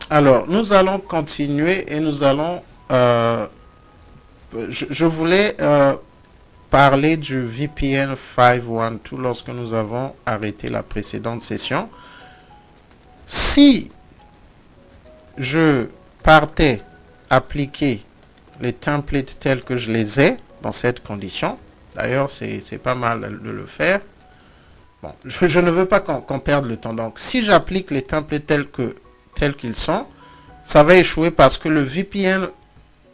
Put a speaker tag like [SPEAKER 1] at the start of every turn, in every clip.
[SPEAKER 1] Alors, nous allons continuer et nous allons... je voulais parler du VPN 512 lorsque nous avons arrêté la précédente session. Si je partais appliquer les templates tels que je les ai dans cette condition, d'ailleurs c'est pas mal de le faire. Bon, je ne veux pas qu'on perde le temps. Donc si j'applique les templates tels qu'ils sont, ça va échouer parce que le VPN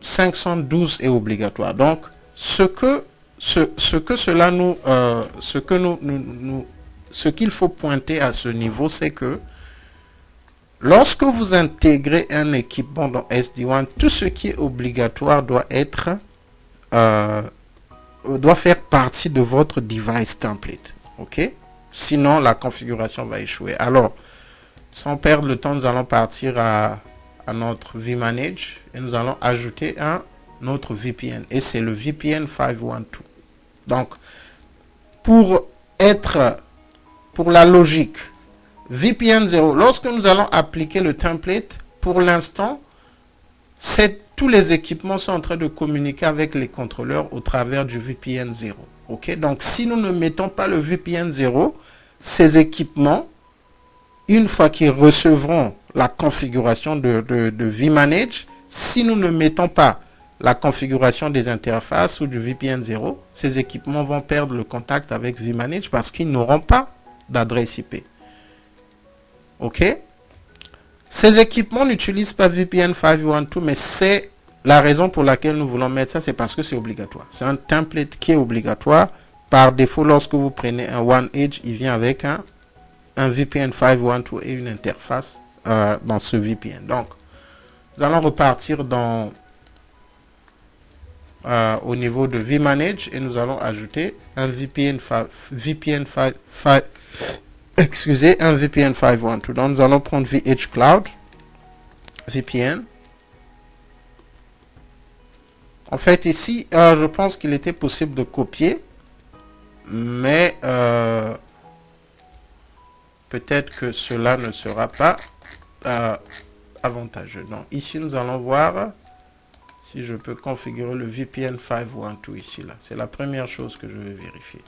[SPEAKER 1] 512 est obligatoire. Donc ce qu'il faut pointer à ce niveau, c'est que lorsque vous intégrez un équipement dans SD-WAN, tout ce qui est obligatoire doit faire partie de votre device template. Ok? Sinon, la configuration va échouer. Alors, sans perdre le temps, nous allons partir à notre vManage et nous allons ajouter un autre VPN. Et c'est le VPN 512. Donc, pour la logique, VPN 0, lorsque nous allons appliquer le template, pour l'instant, tous les équipements sont en train de communiquer avec les contrôleurs au travers du VPN 0. Okay? Donc, si nous ne mettons pas le VPN 0, ces équipements, une fois qu'ils recevront la configuration de vManage, si nous ne mettons pas la configuration des interfaces ou du VPN 0, ces équipements vont perdre le contact avec vManage parce qu'ils n'auront pas d'adresse IP. Ok? Ces équipements n'utilisent pas VPN 512, mais c'est la raison pour laquelle nous voulons mettre ça, c'est parce que c'est obligatoire. C'est un template qui est obligatoire. Par défaut, lorsque vous prenez un OneEdge, il vient avec un VPN 512 et une interface dans ce VPN. Donc, nous allons repartir au niveau de vManage et nous allons ajouter un VPN 512. Donc, nous allons prendre VHCloud, VPN. En fait, ici, je pense qu'il était possible de copier, mais peut-être que cela ne sera pas avantageux. Donc, ici, nous allons voir si je peux configurer le VPN 512 ici. Là. C'est la première chose que je vais vérifier.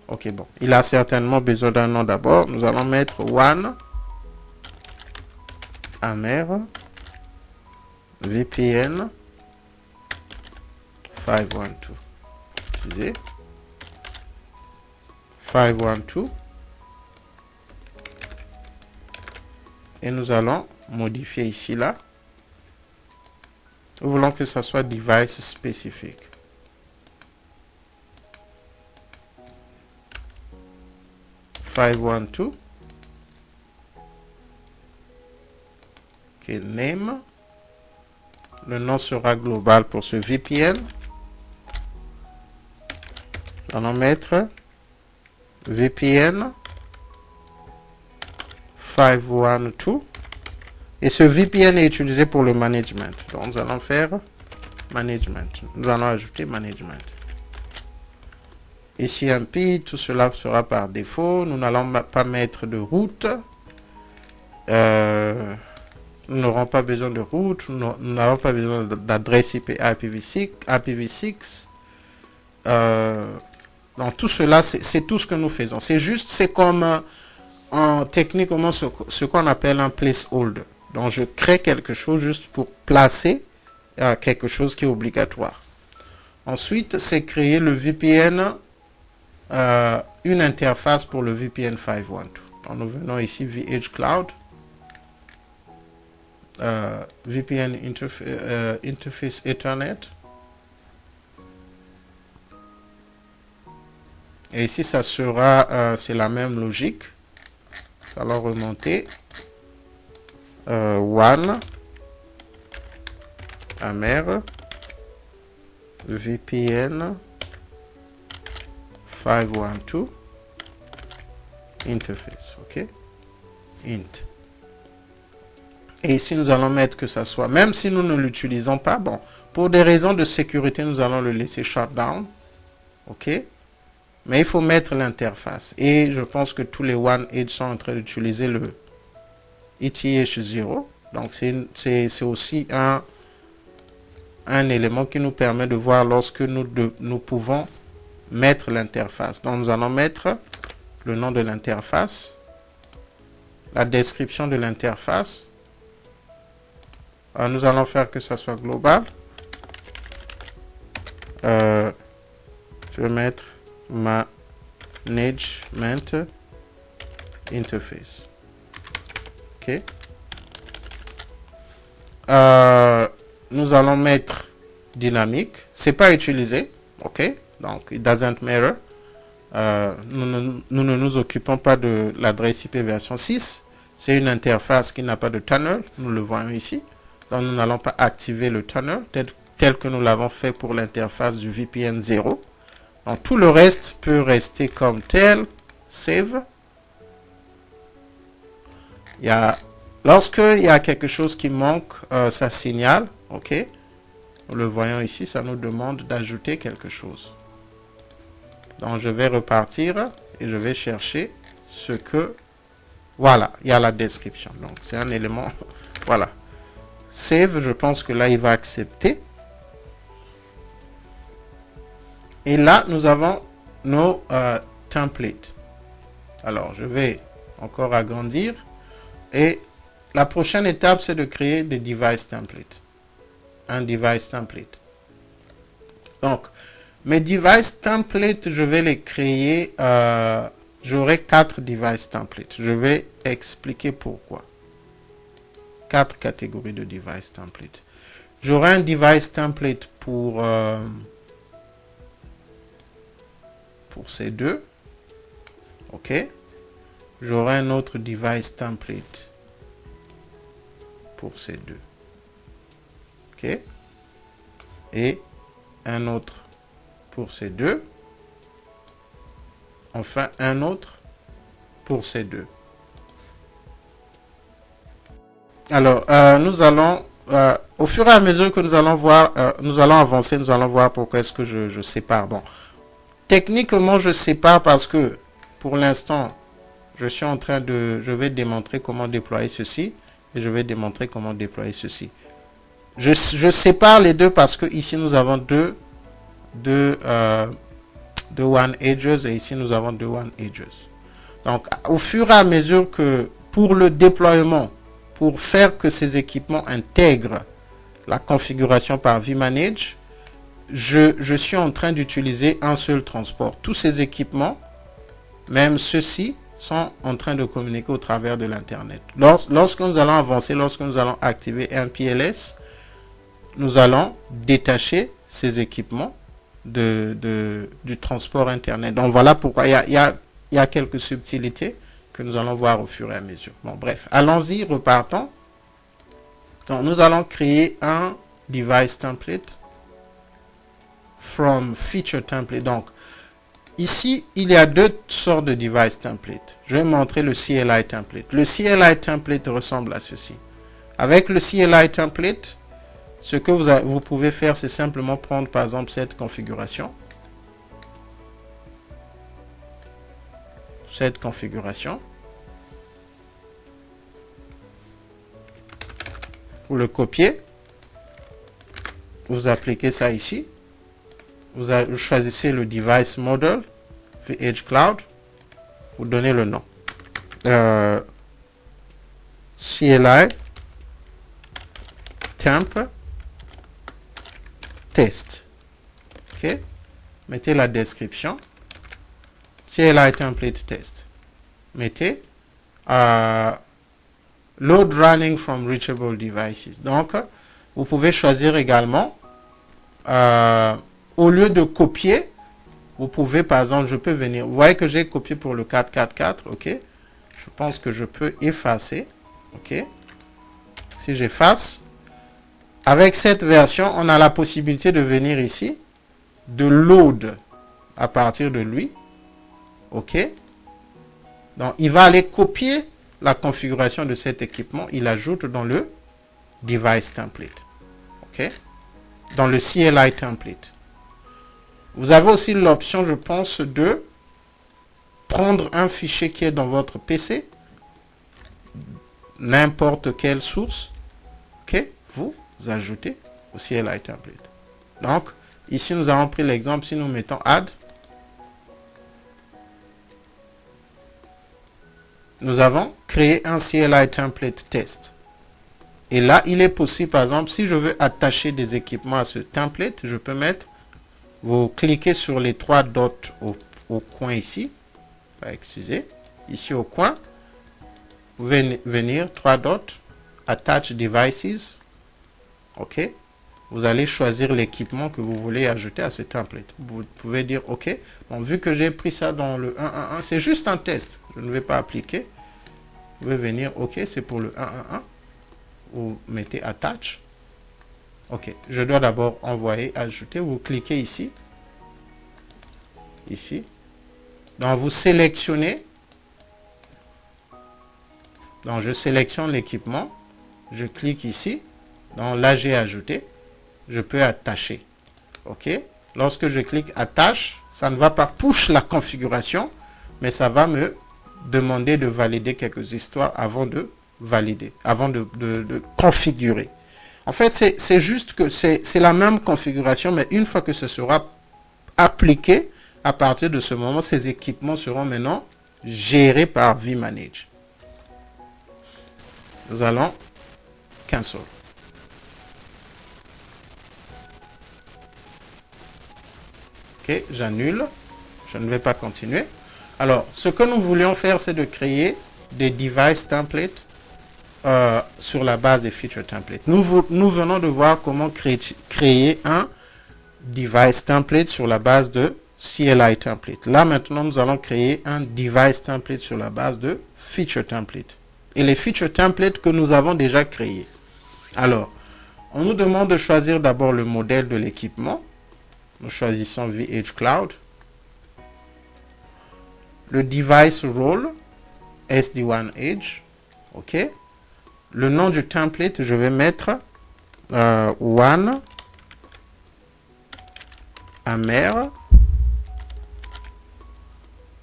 [SPEAKER 1] Ok, bon. Il a certainement besoin d'un nom d'abord. Nous allons mettre one amer VPN 512. Excusez. 512. Et nous allons modifier ici là. Nous voulons que ça soit device spécifique. .512. Ok, name. Le nom sera global pour ce VPN. Nous allons mettre VPN 512. Et ce VPN est utilisé pour le management. Donc, nous allons faire management. Nous allons ajouter management. Ici, MP, tout cela sera par défaut. Nous n'allons pas mettre de route. Nous n'aurons pas besoin de route. Nous n'avons pas besoin d'adresse IP IPv6. Donc, tout cela, c'est tout ce que nous faisons. C'est comme en technique, ce qu'on appelle un placeholder. Donc, je crée quelque chose juste pour placer quelque chose qui est obligatoire. Ensuite, c'est créer le VPN, une interface pour le VPN 512. Donc, nous venons ici, VHCloud, VPN Interface Ethernet. Et ici, ça sera, c'est la même logique. Nous allons remonter. One amer VPN 512 interface. Ok, int. Et ici nous allons mettre que ça soit, même si nous ne l'utilisons pas, bon, pour des raisons de sécurité nous allons le laisser shutdown. Ok, mais il faut mettre l'interface et je pense que tous les OneEdge sont en train d'utiliser le ETH0. Donc, c'est aussi un élément qui nous permet de voir lorsque nous pouvons mettre l'interface. Donc, nous allons mettre le nom de l'interface, la description de l'interface. Nous allons faire que ça soit global. Je vais mettre Management Interface. OK. Nous allons mettre dynamique. C'est pas utilisé. OK. Donc, it doesn't matter. Nous ne nous occupons pas de l'adresse IP version 6. C'est une interface qui n'a pas de tunnel. Nous le voyons ici. Donc, nous n'allons pas activer le tunnel tel que nous l'avons fait pour l'interface du VPN 0. Donc, tout le reste peut rester comme tel. Save. Lorsqu'il y a quelque chose qui manque, ça signale. OK. Nous le voyons ici, ça nous demande d'ajouter quelque chose. Donc, je vais repartir et je vais chercher ce que... Voilà, il y a la description. Donc, c'est un élément... Voilà. Save, je pense que là, il va accepter. Et là, nous avons nos templates. Alors, je vais encore agrandir. Et la prochaine étape, c'est de créer des device templates. Un device template. Donc, mes device templates, je vais les créer. J'aurai 4 device templates. Je vais expliquer pourquoi. 4 catégories de device templates. J'aurai un device template pour ces deux. OK. J'aurai un autre device template pour ces deux. OK. Et un autre pour ces deux. Enfin, un autre pour ces deux. Alors, nous allons, au fur et à mesure que nous allons voir, nous allons avancer, nous allons voir pourquoi est-ce que je sépare. Bon, techniquement, je sépare parce que, pour l'instant, je vais démontrer comment déployer ceci et je vais démontrer comment déployer ceci. Je sépare les deux parce que ici, nous avons deux one edges et ici, nous avons deux one edges. Donc, au fur et à mesure que, pour le déploiement, pour faire que ces équipements intègrent la configuration par vManage, je suis en train d'utiliser un seul transport. Tous ces équipements, même ceux-ci, sont en train de communiquer au travers de l'Internet. Lorsque nous allons avancer, lorsque nous allons activer un PLS, nous allons détacher ces équipements du transport Internet. Donc voilà pourquoi il y a quelques subtilités que nous allons voir au fur et à mesure. Bon, bref, allons-y, repartons. Donc, nous allons créer un device template from feature template. Donc, ici, il y a deux sortes de device template. Je vais montrer le CLI template. Le CLI template ressemble à ceci. Avec le CLI template, ce que vous pouvez faire, c'est simplement prendre, par exemple, cette configuration. Cette configuration. Vous le copiez. Vous appliquez ça ici. Vous choisissez le device model, VH Cloud. Vous donnez le nom. CLI temp test. OK. Mettez la description. CLI template test. Mettez load running from reachable devices. Donc, vous pouvez choisir également, au lieu de copier, vous pouvez, par exemple, je peux venir. Vous voyez que j'ai copié pour le 444. OK. Je pense que je peux effacer. OK. Si j'efface, avec cette version, on a la possibilité de venir ici, de load à partir de lui. OK. Donc, il va aller copier la configuration de cet équipement. Il ajoute dans le device template. OK. Dans le CLI template. Vous avez aussi l'option, je pense, de prendre un fichier qui est dans votre PC, n'importe quelle source, OK? Vous ajoutez au CLI template. Donc, ici, nous avons pris l'exemple, si nous mettons add, nous avons créé un CLI template test. Et là, il est possible, par exemple, si je veux attacher des équipements à ce template, je peux mettre, vous cliquez sur les 3 dots au coin ici, excusez, ici au coin, vous venir 3 dots, attach devices, OK. Vous allez choisir l'équipement que vous voulez ajouter à ce template. Vous pouvez dire OK. Bon, vu que j'ai pris ça dans le 1.1.1, c'est juste un test. Je ne vais pas appliquer. Vous pouvez venir OK, c'est pour le 1.1.1. Vous mettez attach. OK. Je dois d'abord envoyer, ajouter. Vous cliquez ici. Ici. Donc, vous sélectionnez. Donc, je sélectionne l'équipement. Je clique ici. Donc, là, j'ai ajouté. Je peux attacher. OK. Lorsque je clique attache, ça ne va pas push la configuration, mais ça va me demander de valider quelques histoires avant de valider, avant de configurer. En fait, c'est juste que c'est la même configuration, mais une fois que ce sera appliqué, à partir de ce moment, ces équipements seront maintenant gérés par vManage. Nous allons cancel. OK, j'annule. Je ne vais pas continuer. Alors, ce que nous voulions faire, c'est de créer des device templates sur la base des feature templates. Nous venons de voir comment créer un device template sur la base de CLI template. Là, maintenant, nous allons créer un device template sur la base de feature template. Et les feature templates que nous avons déjà créés. Alors, on nous demande de choisir d'abord le modèle de l'équipement. Nous choisissons vEdgeCloud. Le device role, SD-WAN Edge. OK. Le nom du template, je vais mettre WAN AMER.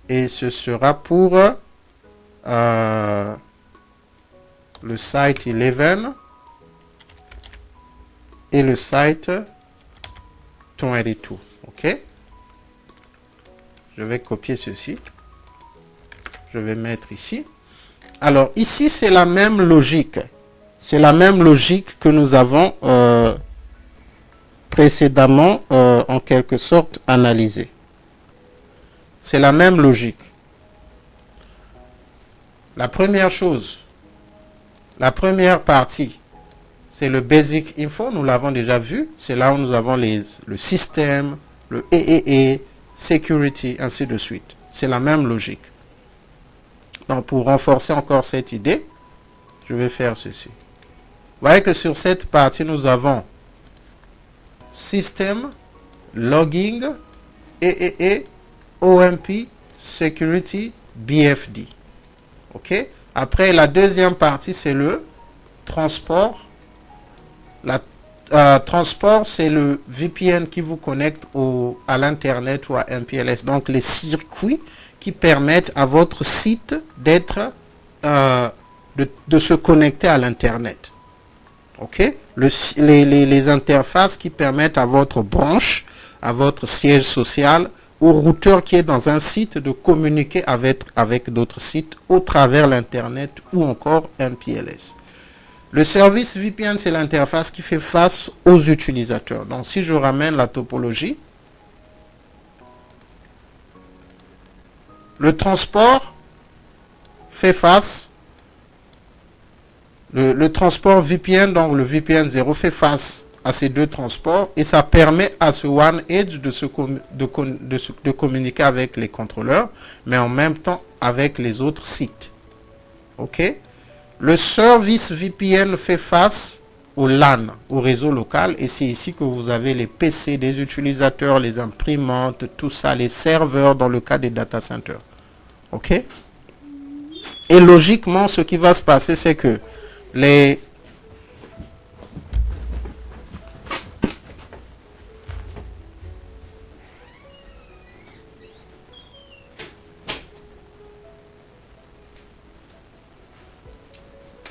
[SPEAKER 1] Et ce sera pour le site 11 et le site 22. OK. Je vais copier ceci. Je vais mettre ici. Alors, ici, c'est la même logique. C'est la même logique que nous avons précédemment, en quelque sorte, analysée. C'est la même logique. La première chose, la première partie, c'est le Basic Info. Nous l'avons déjà vu. C'est là où nous avons le système, le EEE, Security, ainsi de suite. C'est la même logique. Donc, pour renforcer encore cette idée, je vais faire ceci. Vous voyez que sur cette partie, nous avons System, Logging, EEE, OMP, Security, BFD. OK? Après, la deuxième partie, c'est le transport. Transport, c'est le VPN qui vous connecte à l'Internet ou à MPLS. Donc, les circuits qui permettent à votre site d'être, de se connecter à l'Internet. OK? Les interfaces qui permettent à votre branche, à votre siège social, au routeur qui est dans un site de communiquer avec d'autres sites au travers l'Internet ou encore MPLS. Le service VPN, c'est l'interface qui fait face aux utilisateurs. Donc, si je ramène la topologie, le transport fait face, le transport VPN, donc le VPN 0 fait face à ces deux transports et ça permet à ce WAN Edge de communiquer avec les contrôleurs, mais en même temps avec les autres sites. OK? Le service VPN fait face au LAN, au réseau local, et c'est ici que vous avez les PC des utilisateurs, les imprimantes, tout ça, les serveurs dans le cas des data centers. OK? Et logiquement, ce qui va se passer, c'est que les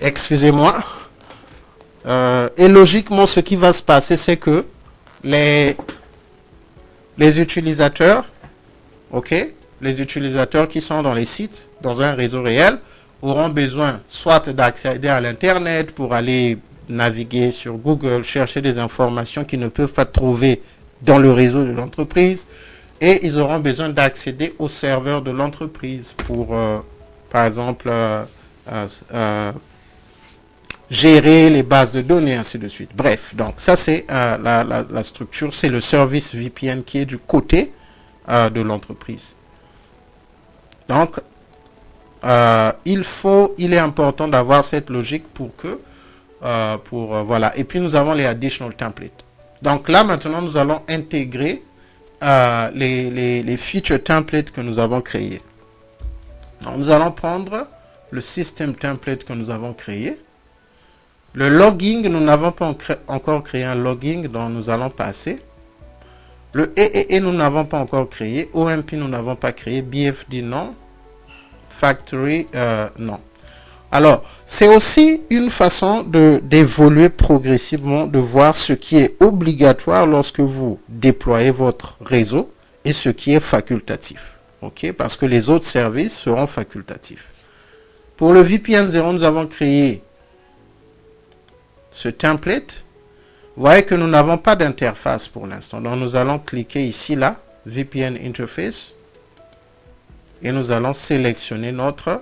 [SPEAKER 1] excusez-moi, et logiquement, ce qui va se passer, c'est que les utilisateurs, ok, les utilisateurs qui sont dans les sites, dans un réseau réel, auront besoin soit d'accéder à l'Internet pour aller naviguer sur Google, chercher des informations qu'ils ne peuvent pas trouver dans le réseau de l'entreprise, et ils auront besoin d'accéder au serveur de l'entreprise pour, par exemple, gérer les bases de données, ainsi de suite. Bref, donc ça c'est la structure, c'est le service VPN qui est du côté de l'entreprise. Donc, il est important d'avoir cette logique pour que, voilà. Et puis nous avons les additional templates. Donc là maintenant nous allons intégrer les feature templates que nous avons créés. Donc, nous allons prendre le system template que nous avons créé. Le logging, nous n'avons pas encore créé un logging, donc nous allons passer. Le EEE, nous n'avons pas encore créé. OMP, nous n'avons pas créé. BFD, non. Factory, non. Alors, c'est aussi une façon d'évoluer progressivement, de voir ce qui est obligatoire lorsque vous déployez votre réseau et ce qui est facultatif. OK? Parce que les autres services seront facultatifs. Pour le VPN 0, nous avons créé ce template. Vous voyez que nous n'avons pas d'interface pour l'instant. Donc, nous allons cliquer ici, là, VPN Interface. Et nous allons sélectionner notre...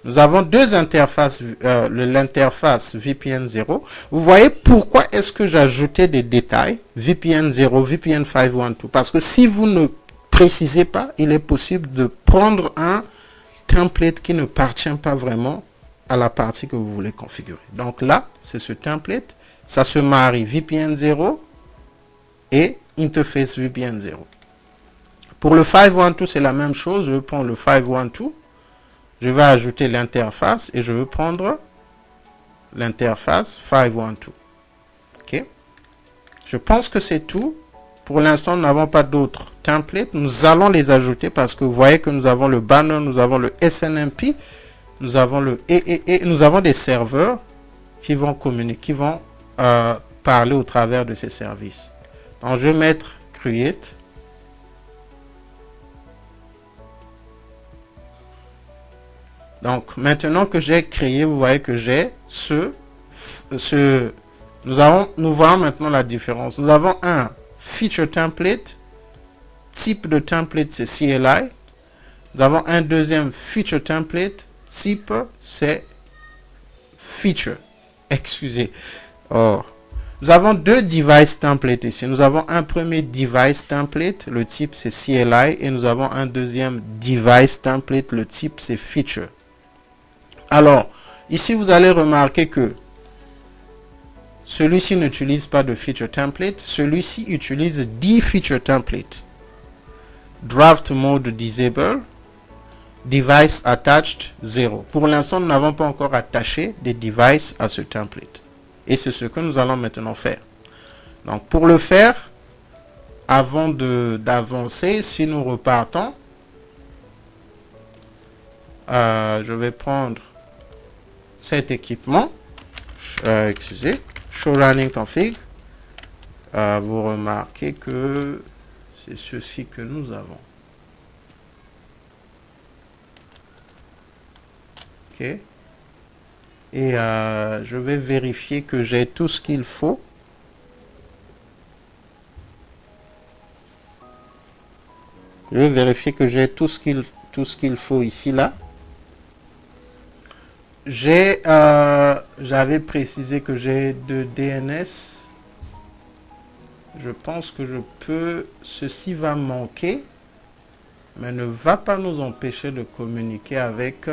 [SPEAKER 1] Nous avons deux interfaces, l'interface VPN 0. Vous voyez pourquoi est-ce que j'ai ajouté des détails VPN 0, VPN 512. Parce que si vous ne précisez pas, il est possible de prendre un template qui ne appartient pas vraiment à la partie que vous voulez configurer. Donc là, c'est ce template. Ça se marie VPN 0 et interface VPN 0. Pour le 512, c'est la même chose. Je vais prendre le 512. Je vais ajouter l'interface et je vais prendre l'interface 512. OK? Je pense que c'est tout. Pour l'instant, nous n'avons pas d'autres templates. Nous allons les ajouter parce que vous voyez que nous avons le banner, nous avons le SNMP, nous avons le EEE, nous avons des serveurs qui vont communiquer, qui vont parler au travers de ces services. Donc, je vais mettre Create. Donc, maintenant que j'ai créé, vous voyez que j'ai nous voyons maintenant la différence. Nous avons un feature template. Type de template, c'est CLI. Nous avons un deuxième feature template. Type, c'est feature. Excusez. Or, nous avons deux device templates ici. Nous avons un premier device template. Le type, c'est CLI. Et nous avons un deuxième device template. Le type, c'est feature. Alors, ici, vous allez remarquer que celui-ci n'utilise pas de feature template. Celui-ci utilise 10 feature templates. Draft mode disable. Device attached 0. Pour l'instant, nous n'avons pas encore attaché des devices à ce template. Et c'est ce que nous allons maintenant faire. Donc, pour le faire, avant d'avancer, si nous repartons, je vais prendre cet équipement, excusez, show running config. Vous remarquez que c'est ceci que nous avons. OK. Et je vais vérifier que j'ai tout ce qu'il faut. Je vais vérifier que j'ai tout ce qu'il faut ici, là. J'avais précisé que j'ai de DNS. Je pense que ceci va manquer, mais ne va pas nous empêcher de communiquer avec.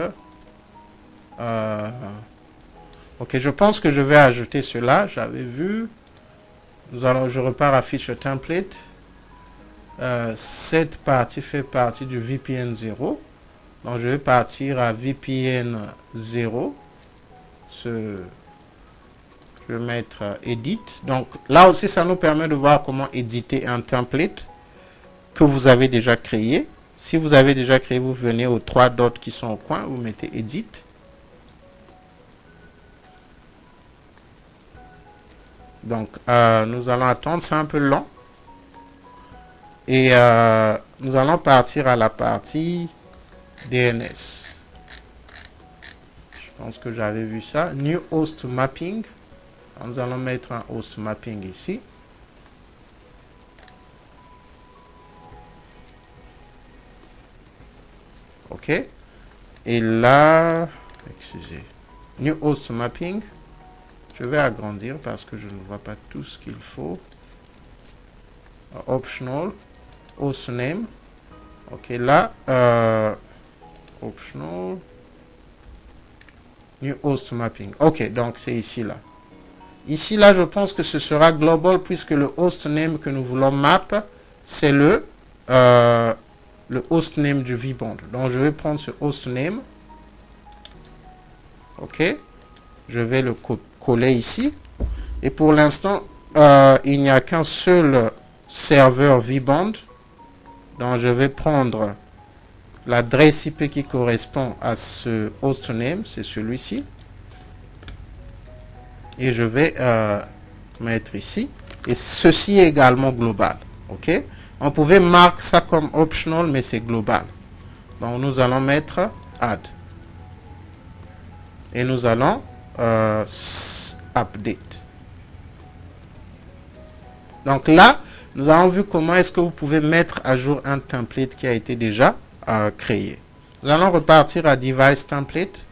[SPEAKER 1] Ok, je pense que je vais ajouter cela. J'avais vu. Je repars à feature template. Cette partie fait partie du VPN 0. Donc, je vais partir à VPN 0. Je vais mettre Edit. Donc, là aussi, ça nous permet de voir comment éditer un template que vous avez déjà créé. Si vous avez déjà créé, vous venez aux 3 dots qui sont au coin. Vous mettez Edit. Donc, nous allons attendre, c'est un peu lent. Et nous allons partir à la partie DNS. Je pense que j'avais vu ça. New Host Mapping. Alors, nous allons mettre un Host Mapping ici. OK. Et là, excusez. New Host Mapping. Je vais agrandir parce que je ne vois pas tout ce qu'il faut. Optional. Host Name. OK, là, Optional. New Host Mapping. OK, donc c'est ici, là. Ici, là, je pense que ce sera global puisque le host name que nous voulons map, c'est le host name du vBond. Donc, je vais prendre ce host name. OK. Je vais le coller ici. Et pour l'instant, il n'y a qu'un seul serveur vBond. Donc, je vais prendre l'adresse IP qui correspond à ce host name. C'est celui-ci. Et je vais mettre ici. Et ceci est également global. OK? On pouvait marquer ça comme optional, mais c'est global. Donc, nous allons mettre add. Et nous allons update. Donc là, nous avons vu comment est-ce que vous pouvez mettre à jour un template qui a été déjà créé. Nous allons repartir à Device Template.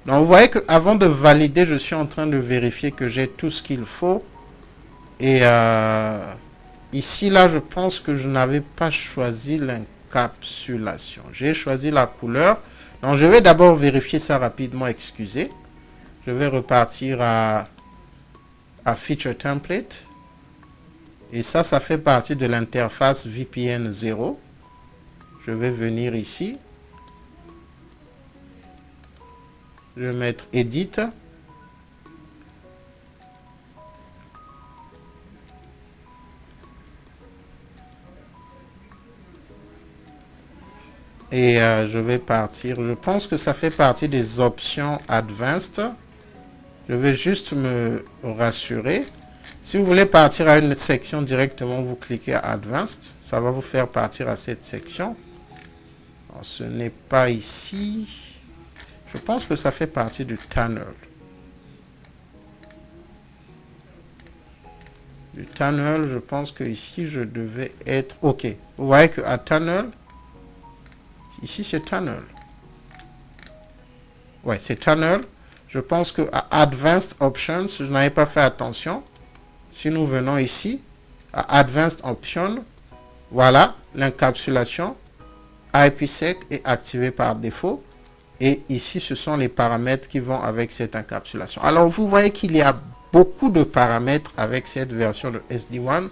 [SPEAKER 1] Donc, vous voyez qu'avant de valider, je suis en train de vérifier que j'ai tout ce qu'il faut. Et ici, là, je pense que je n'avais pas choisi l'encapsulation. J'ai choisi la couleur. Donc, je vais d'abord vérifier ça rapidement, excusez. Je vais repartir à Feature Template. Et ça fait partie de l'interface VPN 0. Je vais venir ici. Je vais mettre Edit. Et je vais partir. Je pense que ça fait partie des options Advanced. Je vais juste me rassurer. Si vous voulez partir à une section directement, vous cliquez à Advanced. Ça va vous faire partir à cette section. Alors, ce n'est pas ici. Je pense que ça fait partie du tunnel. Du tunnel, je pense que ici, je devais être... OK. Vous voyez qu'à tunnel, ici, c'est tunnel. Ouais, c'est tunnel. Je pense que à Advanced Options, je n'avais pas fait attention. Si nous venons ici, à Advanced Options, voilà, l'encapsulation IPsec est activée par défaut. Et ici, ce sont les paramètres qui vont avec cette encapsulation. Alors, vous voyez qu'il y a beaucoup de paramètres avec cette version de SD-WAN,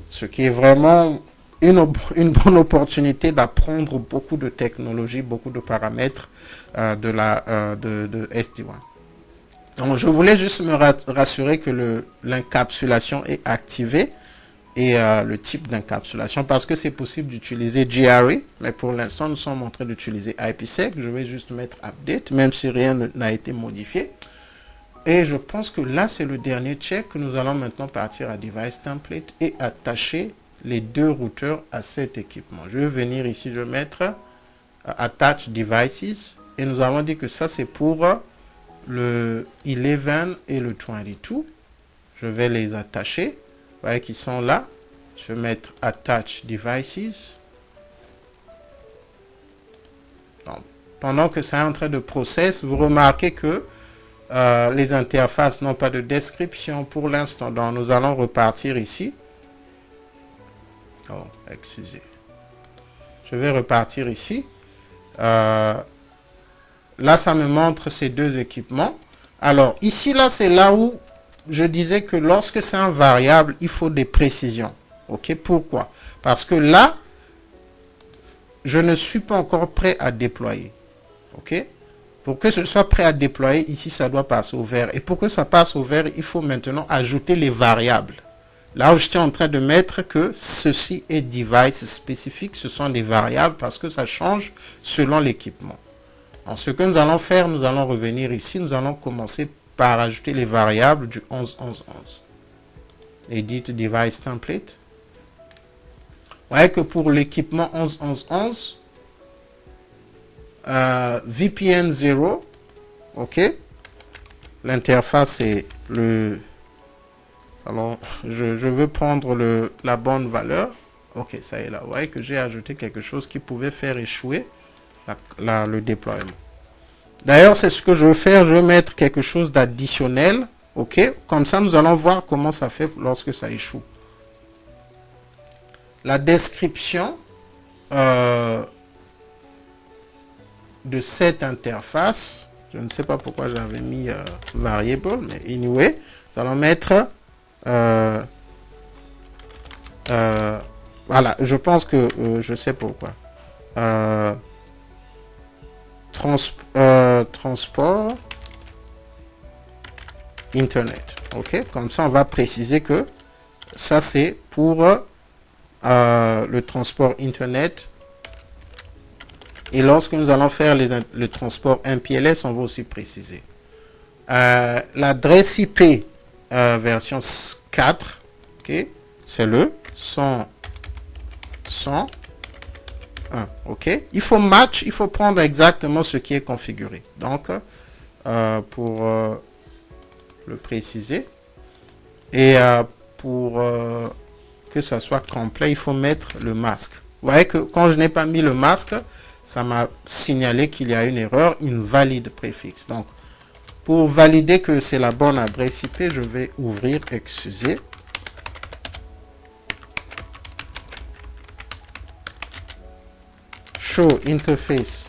[SPEAKER 1] ce qui est vraiment une bonne opportunité d'apprendre beaucoup de technologies, beaucoup de paramètres de SD-WAN. Donc, je voulais juste me rassurer que l'encapsulation est activée et le type d'encapsulation, parce que c'est possible d'utiliser GRE, mais pour l'instant, nous sommes en train d'utiliser IPsec. Je vais juste mettre Update, même si rien n'a été modifié. Et je pense que là, c'est le dernier check. Nous allons maintenant partir à Device Template et attacher les deux routeurs à cet équipement. Je vais venir ici, je vais mettre Attach Devices, et nous avons dit que ça, c'est pour le 11 et le 22. Je vais les attacher. Vous voyez qu'ils sont là. Je vais mettre Attach Devices. Donc, pendant que ça est en train de process, vous remarquez que les interfaces n'ont pas de description pour l'instant. Donc, nous allons repartir ici. Oh, excusez. Je vais repartir ici. Là, ça me montre ces deux équipements. Alors, ici, là, c'est là où je disais que lorsque c'est un variable, il faut des précisions. OK? Pourquoi? Parce que là, je ne suis pas encore prêt à déployer. OK? Pour que je sois prêt à déployer, ici, ça doit passer au vert. Et pour que ça passe au vert, il faut maintenant ajouter les variables. Là où j'étais en train de mettre que ceci est device spécifique, ce sont des variables parce que ça change selon l'équipement. Alors, ce que nous allons faire, nous allons revenir ici, nous allons commencer par ajouter les variables du 11.11.11. Edit device template. Vous voyez que pour l'équipement 11.11.11, VPN 0, ok, l'interface est le... Alors, je veux prendre la bonne valeur. Ok, ça y est là. Vous voyez que j'ai ajouté quelque chose qui pouvait faire échouer le déploiement. D'ailleurs, c'est ce que je veux faire. Je vais mettre quelque chose d'additionnel. Ok, comme ça, nous allons voir comment ça fait lorsque ça échoue. La description de cette interface, je ne sais pas pourquoi j'avais mis variable, mais anyway, nous allons mettre voilà, je pense que je sais pourquoi. Transport Internet. Ok, comme ça on va préciser que ça c'est pour le transport Internet. Et lorsque nous allons faire le transport MPLS, on va aussi préciser. L'adresse IP version 4, ok, c'est le 100.101. Ok, il faut match, il faut prendre exactement ce qui est configuré. Donc, pour le préciser et pour que ça soit complet, il faut mettre le masque. Vous voyez que quand je n'ai pas mis le masque, ça m'a signalé qu'il y a une erreur, invalide préfixe. Donc, pour valider que c'est la bonne adresse IP, je vais ouvrir, excusez. Show interface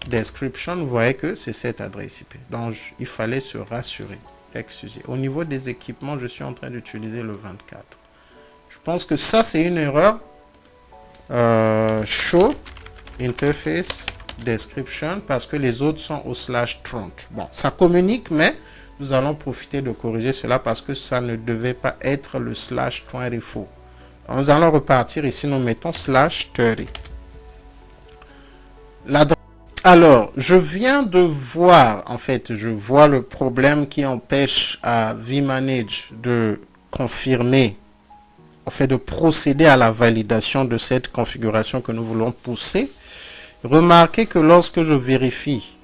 [SPEAKER 1] description, vous voyez que c'est cette adresse IP. Donc, il fallait se rassurer. Excusez. Au niveau des équipements, je suis en train d'utiliser le 24. Je pense que ça, c'est une erreur. Show interface description parce que les autres sont au /30. Bon, ça communique, mais nous allons profiter de corriger cela parce que ça ne devait pas être le /30 faux. Donc, nous allons repartir ici, nous mettons /30. Alors, je viens de voir, en fait, je vois le problème qui empêche à vManage de confirmer, en fait, de procéder à la validation de cette configuration que nous voulons pousser. Remarquez que lorsque je vérifie,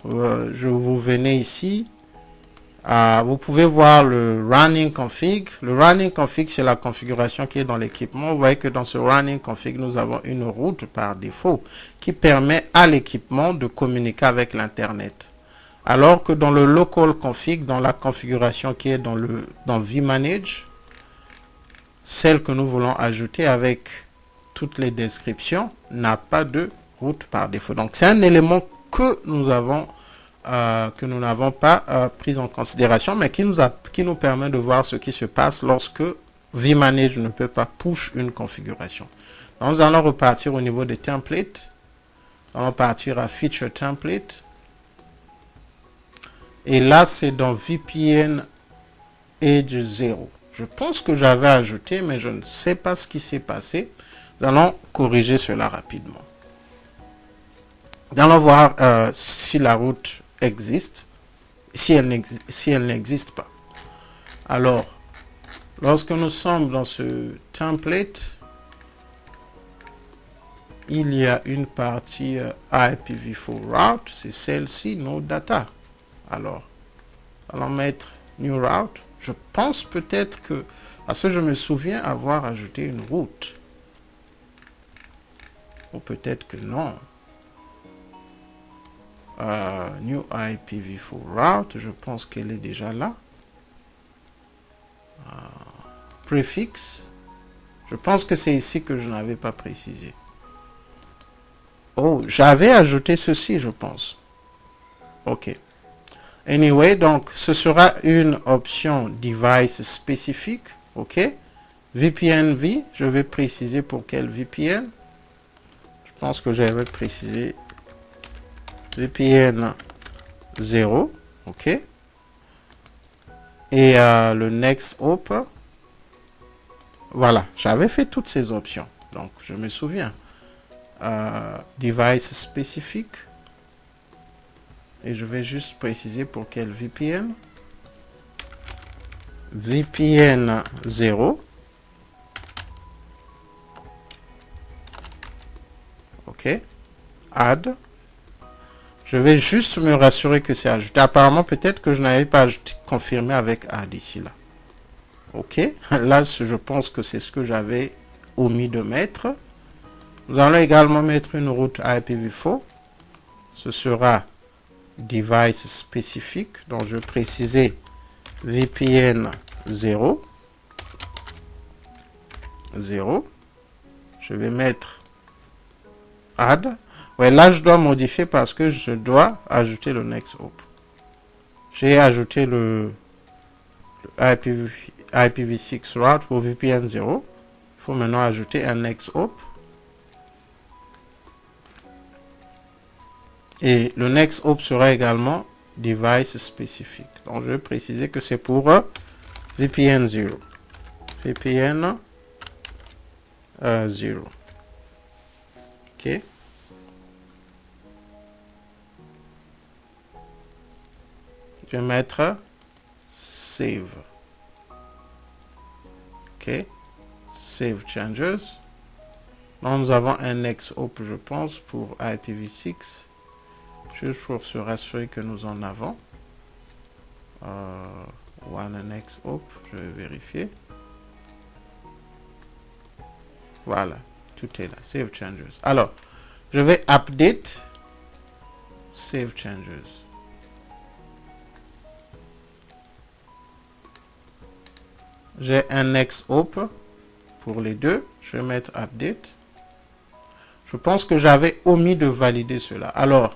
[SPEAKER 1] vous venez ici, vous pouvez voir le running config. Le running config, c'est la configuration qui est dans l'équipement. Vous voyez que dans ce running config, nous avons une route par défaut qui permet à l'équipement de communiquer avec l'Internet. Alors que dans le local config, dans la configuration qui est dans vManage, celle que nous voulons ajouter avec toutes les descriptions n'a pas de route par défaut. Donc, c'est un élément que nous n'avons pas pris en considération, mais qui nous permet de voir ce qui se passe lorsque vManage ne peut pas push une configuration. Donc, nous allons repartir au niveau des templates. Nous allons partir à Feature Template. Et là, c'est dans VPN Edge 0. Je pense que j'avais ajouté, mais je ne sais pas ce qui s'est passé. Nous allons corriger cela rapidement. Nous allons voir si la route existe, si elle n'existe pas. Alors, lorsque nous sommes dans ce template, il y a une partie IPv4 route, c'est celle-ci, nos data. Alors, allons mettre new route. Je pense peut-être que, parce que je me souviens avoir ajouté une route. Ou peut-être que non. New IPv4 route, je pense qu'elle est déjà là. Préfixe, je pense que c'est ici que je n'avais pas précisé. Oh, j'avais ajouté ceci, je pense. Ok. Anyway, donc ce sera une option device spécifique. Ok. VPN-V, je vais préciser pour quel VPN. Je pense que j'avais précisé VPN 0, ok. Et le next hop, voilà, j'avais fait toutes ces options, donc je me souviens. Device spécifique, Et je vais juste préciser pour quel VPN. VPN 0. OK. Add. Je vais juste me rassurer que c'est ajouté. Apparemment, peut-être que je n'avais pas ajouté, confirmé avec add ici, là. OK. Là, je pense que c'est ce que j'avais omis de mettre. Nous allons également mettre une route IPv4. Ce sera device spécifique. Donc, je vais préciser VPN 0. 0. Je vais mettre add. Ouais, là, je dois modifier parce que je dois ajouter le next hop. J'ai ajouté le IPv6 route pour VPN 0. Il faut maintenant ajouter un next hop. Et le next hop sera également device spécifique. Donc, je vais préciser que c'est pour VPN 0. VPN 0. OK. Je vais mettre save. OK. Save changes. Donc, nous avons un next hop, je pense, pour IPv6. Juste pour se rassurer que nous en avons. One next hop, je vais vérifier. Voilà, tout est là. Save changes. Alors, je vais update. Save changes. J'ai un next hop pour les deux. Je vais mettre update. Je pense que j'avais omis de valider cela. Alors,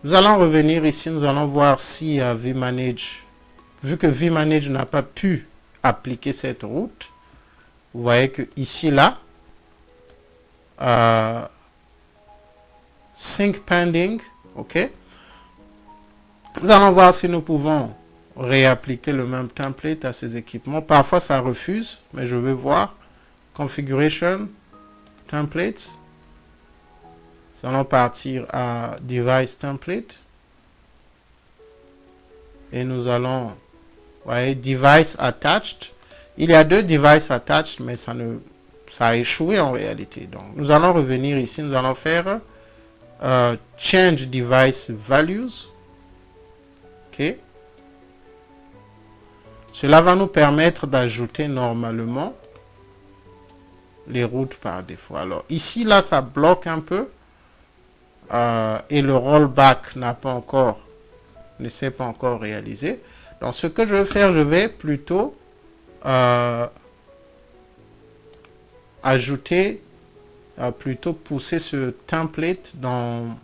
[SPEAKER 1] nous allons revenir ici. Nous allons voir si vManage, vu que vManage n'a pas pu appliquer cette route, vous voyez que ici, là, sync pending, OK. Nous allons voir si nous pouvons réappliquer le même template à ces équipements. Parfois, ça refuse, mais je vais voir. Configuration, templates. Nous allons partir à device template. Et nous allons, vous voyez, device attached. Il y a deux devices attached, mais ça a échoué en réalité. Donc, nous allons revenir ici. Nous allons faire change device values. OK. Cela va nous permettre d'ajouter normalement les routes par défaut. Alors, ici, là, ça bloque un peu. Et le rollback ne s'est pas encore réalisé. Donc, ce que je vais faire, je vais plutôt ajouter, plutôt pousser ce template dans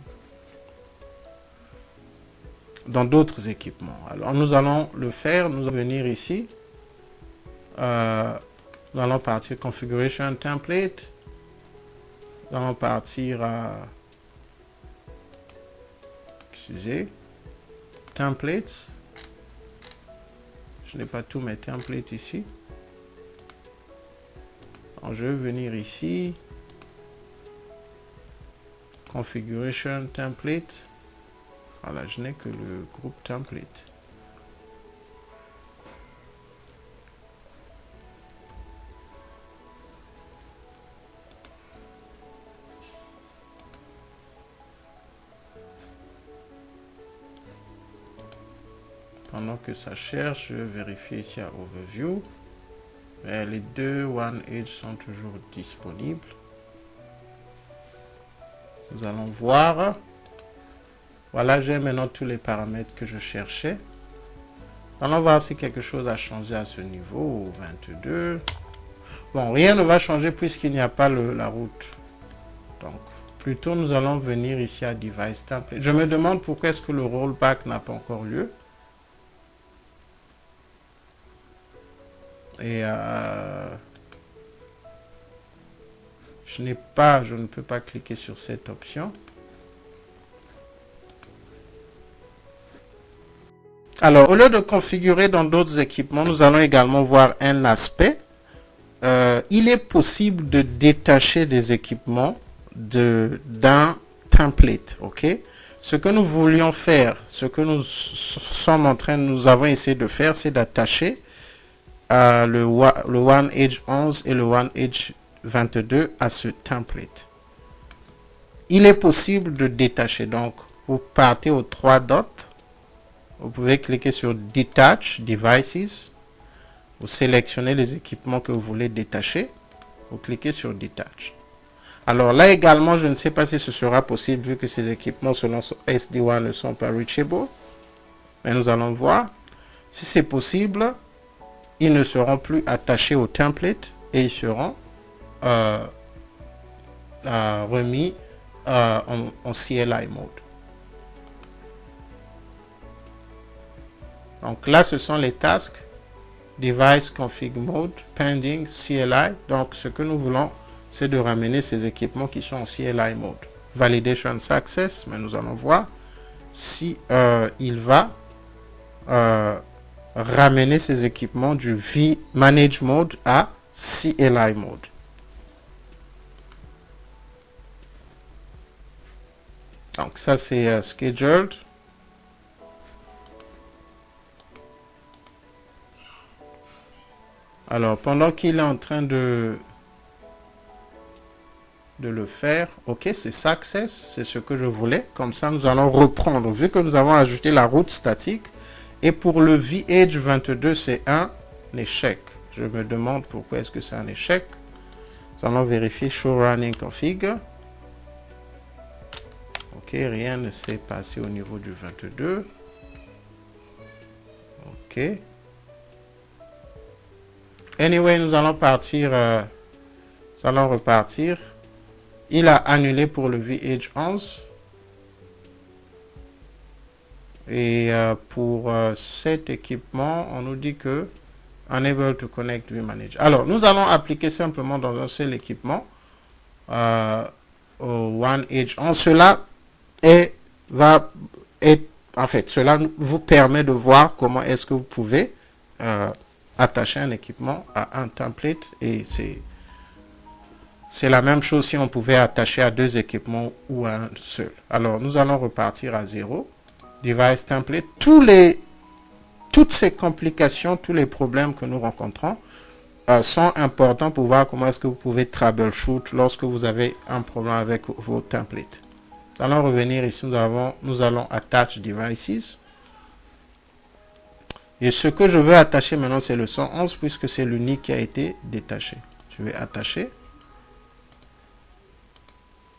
[SPEAKER 1] d'autres équipements. Alors, nous allons le faire. Nous allons venir ici. Nous allons partir Configuration Template. Nous allons partir à... Excusez. Templates. Je n'ai pas tous mes templates ici. Donc, je vais venir ici. Configuration Template. Voilà, je n'ai que le groupe template. Pendant que ça cherche, je vais vérifier ici à Overview. Et les deux OneEdge sont toujours disponibles. Nous allons voir. Voilà, j'ai maintenant tous les paramètres que je cherchais. Allons voir si quelque chose a changé à ce niveau, 22. Bon, rien ne va changer puisqu'il n'y a pas la route. Donc, plutôt nous allons venir ici à Device Template. Je me demande pourquoi est-ce que le rollback n'a pas encore lieu. Et je ne peux pas cliquer sur cette option. Alors, au lieu de configurer dans d'autres équipements, nous allons également voir un aspect. Il est possible de détacher des équipements d'un template, ok? Ce que nous voulions faire, ce que nous avons essayé de faire, c'est d'attacher le One Edge 11 et le One Edge 22 à ce template. Il est possible de détacher. Donc, vous partez aux 3 dots. Vous pouvez cliquer sur Detach Devices. Vous sélectionnez les équipements que vous voulez détacher. Vous cliquez sur Detach. Alors là également, je ne sais pas si ce sera possible vu que ces équipements selon SD-WAN ne sont pas reachable. Mais nous allons voir. Si c'est possible, ils ne seront plus attachés au template et ils seront remis en CLI mode. Donc là, ce sont les tasks Device Config Mode, Pending, CLI. Donc ce que nous voulons, c'est de ramener ces équipements qui sont en CLI mode. Validation Success, mais nous allons voir si il va ramener ces équipements du vManage Mode à CLI Mode. Donc ça c'est Scheduled. Alors pendant qu'il est en train de le faire, ok, c'est Success, c'est ce que je voulais. Comme ça nous allons reprendre, vu que nous avons ajouté la route statique. Et pour le vEdge 22, c'est un échec. Je me demande pourquoi est-ce que c'est un échec. Nous allons vérifier Show Running Config. Ok, rien ne s'est passé au niveau du 22. Ok. Anyway, nous allons partir. Nous allons repartir. Il a annulé pour le vEdge 11. Et pour cet équipement, on nous dit que Unable to connect vManage. Alors, nous allons appliquer simplement dans un seul équipement au One Edge 11. Cela cela vous permet de voir comment est-ce que vous pouvez attacher un équipement à un template. Et c'est la même chose si on pouvait attacher à 2 équipements ou à un seul. Alors, nous allons repartir à 0. Device template, toutes ces complications, tous les problèmes que nous rencontrons sont importants pour voir comment est-ce que vous pouvez troubleshoot lorsque vous avez un problème avec vos templates. Nous allons revenir ici, nous allons attach devices. Et ce que je veux attacher maintenant, c'est le 111 puisque c'est l'unique qui a été détaché. Je vais attacher.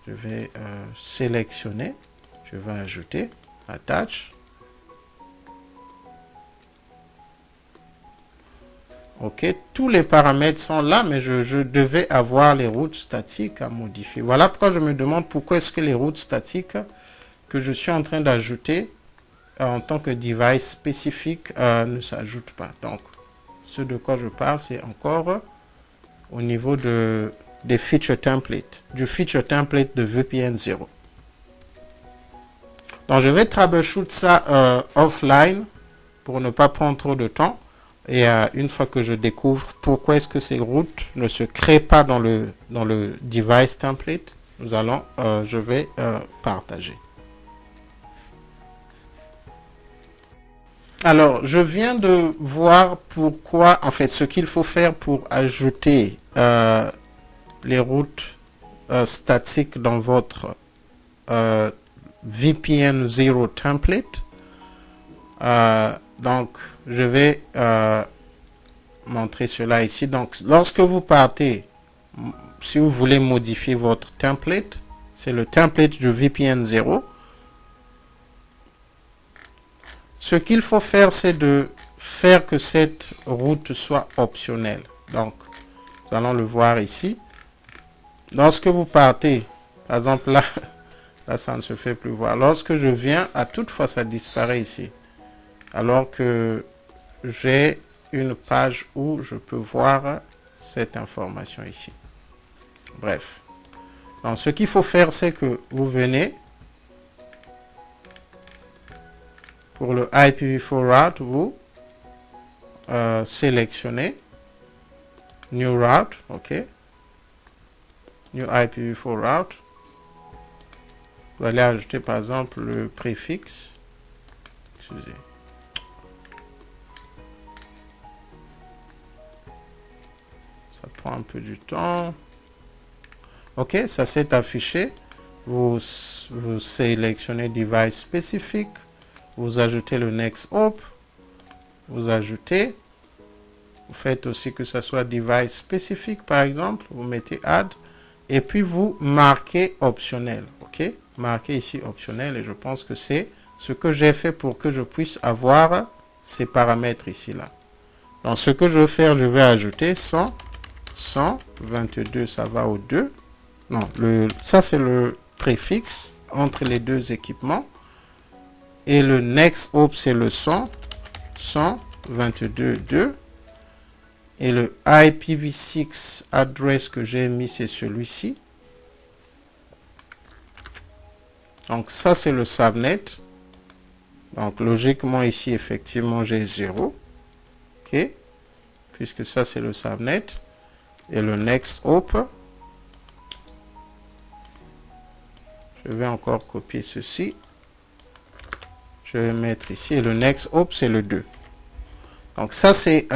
[SPEAKER 1] Je vais sélectionner. Je vais ajouter. Attach. Ok, tous les paramètres sont là, mais je devais avoir les routes statiques à modifier. Voilà pourquoi je me demande pourquoi est-ce que les routes statiques que je suis en train d'ajouter en tant que device spécifique ne s'ajoutent pas. Donc, ce de quoi je parle, c'est encore au niveau des feature templates, du feature template de VPN 0. Donc, je vais troubleshoot ça offline pour ne pas prendre trop de temps. Et une fois que je découvre pourquoi est-ce que ces routes ne se créent pas dans le device template, je vais partager. Alors, je viens de voir pourquoi, en fait, ce qu'il faut faire pour ajouter les routes statiques dans votre VPN 0 template. Donc, je vais montrer cela ici. Donc, lorsque vous partez, si vous voulez modifier votre template, c'est le template du VPN 0. Ce qu'il faut faire, c'est de faire que cette route soit optionnelle. Donc, nous allons le voir ici. Lorsque vous partez, par exemple là, là ça ne se fait plus voir. Lorsque je viens, à toute fois ça disparaît ici. Alors que j'ai une page où je peux voir cette information ici. Bref. Donc, ce qu'il faut faire, c'est que vous venez pour le IPv4 route, vous sélectionnez New Route, ok. New IPv4 route. Vous allez ajouter par exemple le préfixe. Excusez. Ça prend un peu du temps. Ok, ça s'est affiché. Vous sélectionnez device spécifique. Vous ajoutez le next hop. Vous ajoutez. Vous faites aussi que ça soit device spécifique par exemple. Vous mettez add. Et puis vous marquez optionnel. Ok, marquez ici optionnel. Et je pense que c'est ce que j'ai fait pour que je puisse avoir ces paramètres ici là. Donc ce que je vais faire, je vais ajouter 100. 122, ça va au 2. Non, ça c'est le préfixe entre les deux équipements. Et le next hop, c'est le 122.2. Et le IPv6 address que j'ai mis, c'est celui-ci. Donc ça, c'est le subnet. Donc logiquement, ici, effectivement, j'ai 0. OK. Puisque ça, c'est le subnet. Et le next hop. Je vais encore copier ceci. Je vais mettre ici. Et le next hop, c'est le 2. Donc ça, c'est...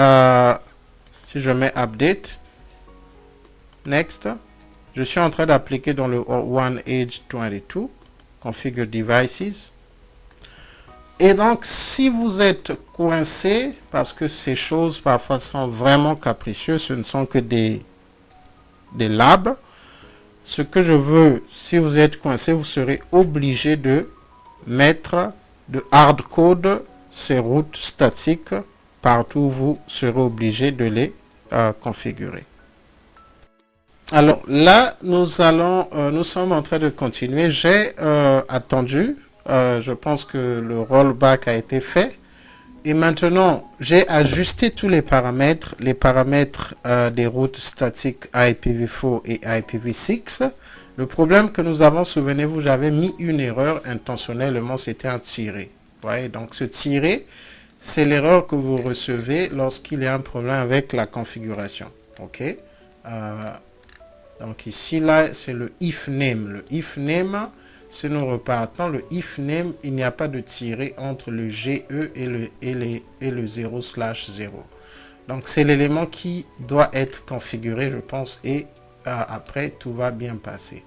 [SPEAKER 1] si je mets update. Next. Je suis en train d'appliquer dans le One Edge 22. Configure devices. Et donc, si vous êtes coincé, parce que ces choses parfois sont vraiment capricieuses, ce ne sont que des labs. Ce que je veux, si vous êtes coincé, vous serez obligé de mettre de hardcode ces routes statiques partout où vous serez obligé de les configurer. Alors là, nous sommes en train de continuer. J'ai attendu. Je pense que le rollback a été fait. Et maintenant, j'ai ajusté tous les paramètres des routes statiques IPv4 et IPv6. Le problème que nous avons, souvenez-vous, j'avais mis une erreur intentionnellement, c'était un tiré. Vous voyez, donc ce tiré, c'est l'erreur que vous recevez lorsqu'il y a un problème avec la configuration. Ok. Donc ici, là, c'est le if name. Le if name, si nous repartons, le if name, il n'y a pas de tiré entre le GE et le 0/0. Donc c'est l'élément qui doit être configuré, je pense, et après, tout va bien passer.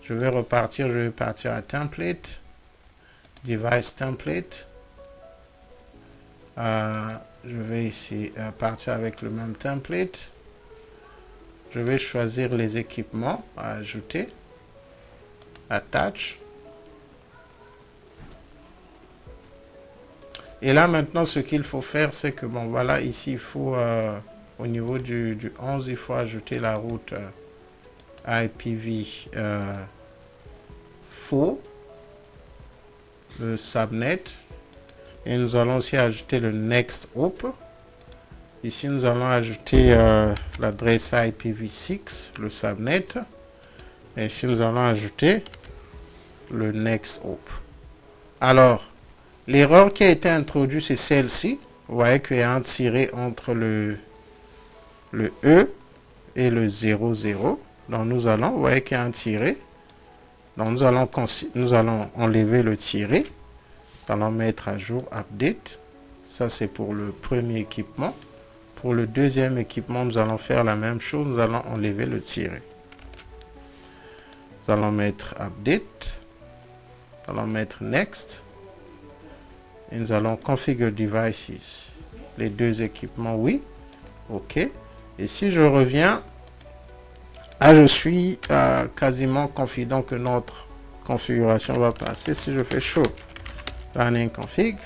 [SPEAKER 1] Je vais partir à template, device template. Je vais ici partir avec le même template. Je vais choisir les équipements à ajouter. Attach. Et là, maintenant, ce qu'il faut faire, c'est que, bon, voilà, ici, il faut, au niveau du 11, il faut ajouter la route IPv4, le subnet. Et nous allons aussi ajouter le next hop. Ici, nous allons ajouter l'adresse IPv6, le subnet. Et ici, nous allons ajouter le next hop. Alors, l'erreur qui a été introduite, c'est celle-ci. Vous voyez qu'il y a un tiré entre le E et le 0,0. Donc, vous voyez qu'il y a un tiré. Donc, nous allons enlever le tiré. Nous allons mettre à jour update. Ça, c'est pour le premier équipement. Pour le deuxième équipement, nous allons faire la même chose. Nous allons enlever le tiré. Nous allons mettre update. Nous allons mettre next. Et nous allons configure devices. Les deux équipements, oui. OK. Et si je reviens, je suis quasiment confident que notre configuration va passer. Si je fais show running config,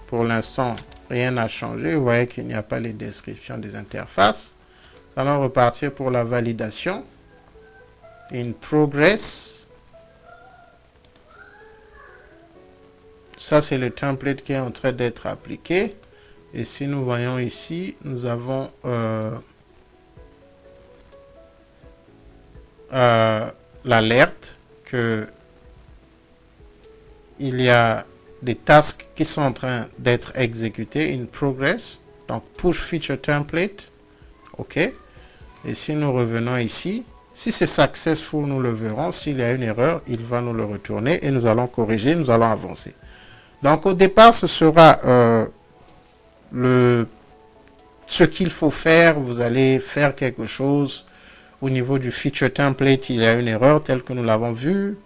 [SPEAKER 1] pour l'instant, rien n'a changé. Vous voyez qu'il n'y a pas les descriptions des interfaces. Nous allons repartir pour la validation. In progress. Ça, c'est le template qui est en train d'être appliqué. Et si nous voyons ici, nous avons l'alerte que il y a des tasks qui sont en train d'être exécutés in progress. Donc, push feature template. OK. Et si nous revenons ici, Si c'est successful, nous le verrons. S'il y a une erreur, il va nous le retourner et nous allons corriger, nous allons avancer. Donc au départ, ce sera ce qu'il faut faire. Vous allez faire quelque chose au niveau du feature template. Il y a une erreur telle que nous l'avons vu.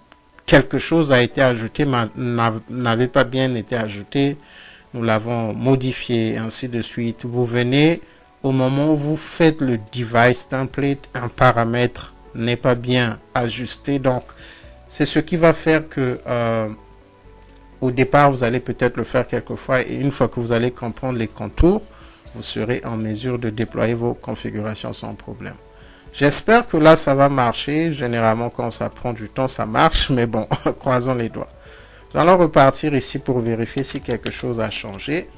[SPEAKER 1] Quelque chose a été ajouté, mais n'avait pas bien été ajouté. Nous l'avons modifié, ainsi de suite. Vous venez au moment où vous faites le device template, un paramètre n'est pas bien ajusté. Donc, c'est ce qui va faire que au départ, vous allez peut-être le faire quelques fois et une fois que vous allez comprendre les contours, vous serez en mesure de déployer vos configurations sans problème. J'espère que là, ça va marcher. Généralement, quand ça prend du temps, ça marche. Mais bon, croisons les doigts. Nous allons repartir ici pour vérifier si quelque chose a changé.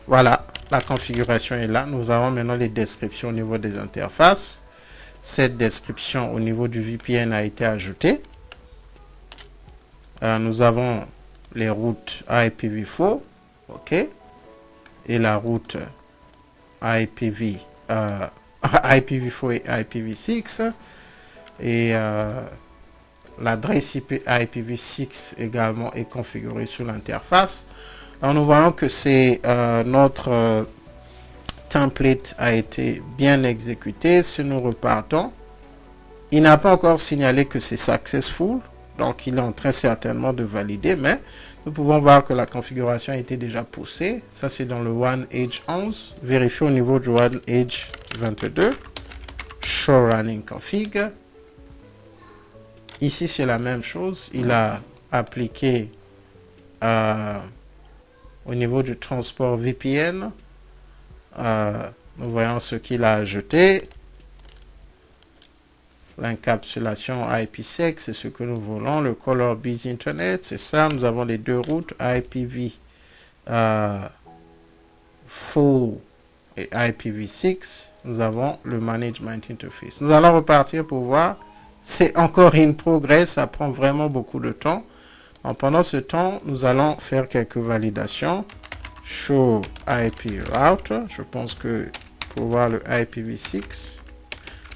[SPEAKER 1] Voilà, la configuration est là. Nous avons maintenant les descriptions au niveau des interfaces. Cette description au niveau du VPN a été ajoutée. Nous avons les routes IPv4, ok, et la route IPv4 et IPv6, et l'adresse IP IPv6 également est configurée sur l'interface. Donc nous voyons que c'est notre template a été bien exécuté. Si nous repartons, il n'a pas encore signalé que c'est successful. Donc, il est en train certainement de valider, mais nous pouvons voir que la configuration a été déjà poussée. Ça, c'est dans le One Edge 11. Vérifiez au niveau du One Edge 22. Show Running Config. Ici, c'est la même chose. Il a appliqué au niveau du transport VPN. Nous voyons ce qu'il a ajouté. L'encapsulation IPsec, c'est ce que nous voulons. Le Color Biz Internet, c'est ça. Nous avons les deux routes, IPv4 et IPv6. Nous avons le Management Interface. Nous allons repartir pour voir. C'est encore in progress, ça prend vraiment beaucoup de temps. Donc, pendant ce temps, nous allons faire quelques validations. Show IP Route. Je pense que pour voir le IPv6,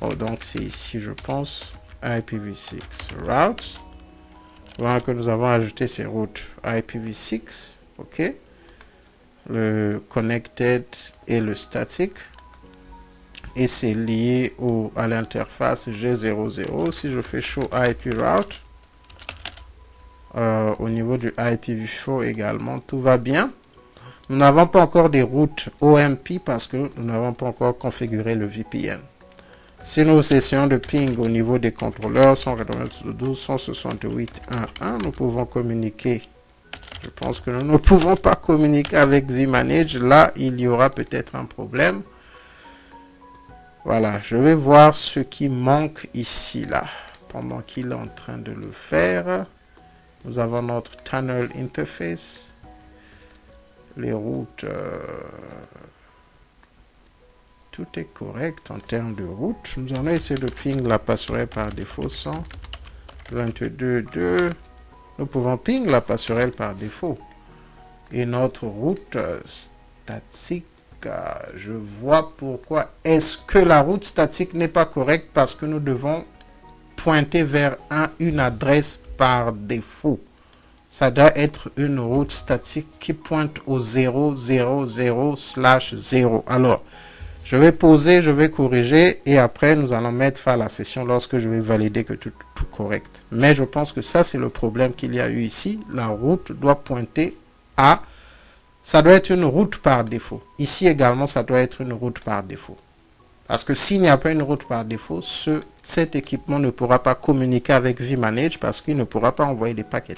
[SPEAKER 1] oh, donc c'est ici, je pense, IPv6 routes. Voilà que nous avons ajouté ces routes IPv6, ok. Le connected et le static. Et c'est lié à l'interface G00. Si je fais show IP route, au niveau du IPv4 également, tout va bien. Nous n'avons pas encore des routes OMP parce que nous n'avons pas encore configuré le VPN. Si nous essayons de ping au niveau des contrôleurs 192.168.1.1, nous pouvons communiquer. Je pense que nous ne pouvons pas communiquer avec vManage. Là, il y aura peut-être un problème. Voilà, je vais voir ce qui manque ici, là. Pendant qu'il est en train de le faire, nous avons notre tunnel interface. Les routes... tout est correct en termes de route. Nous allons essayer de ping la passerelle par défaut 122.2. Nous pouvons ping la passerelle par défaut. Et notre route statique, je vois pourquoi. Est-ce que la route statique n'est pas correcte parce que nous devons pointer vers une adresse par défaut. Ça doit être une route statique qui pointe au 000/0. Alors, je vais poser, je vais corriger et après nous allons mettre fin à la session lorsque je vais valider que tout correct. Mais je pense que ça c'est le problème qu'il y a eu ici. La route doit pointer à... Ça doit être une route par défaut. Ici également, ça doit être une route par défaut. Parce que s'il n'y a pas une route par défaut, cet équipement ne pourra pas communiquer avec vManage parce qu'il ne pourra pas envoyer des paquets.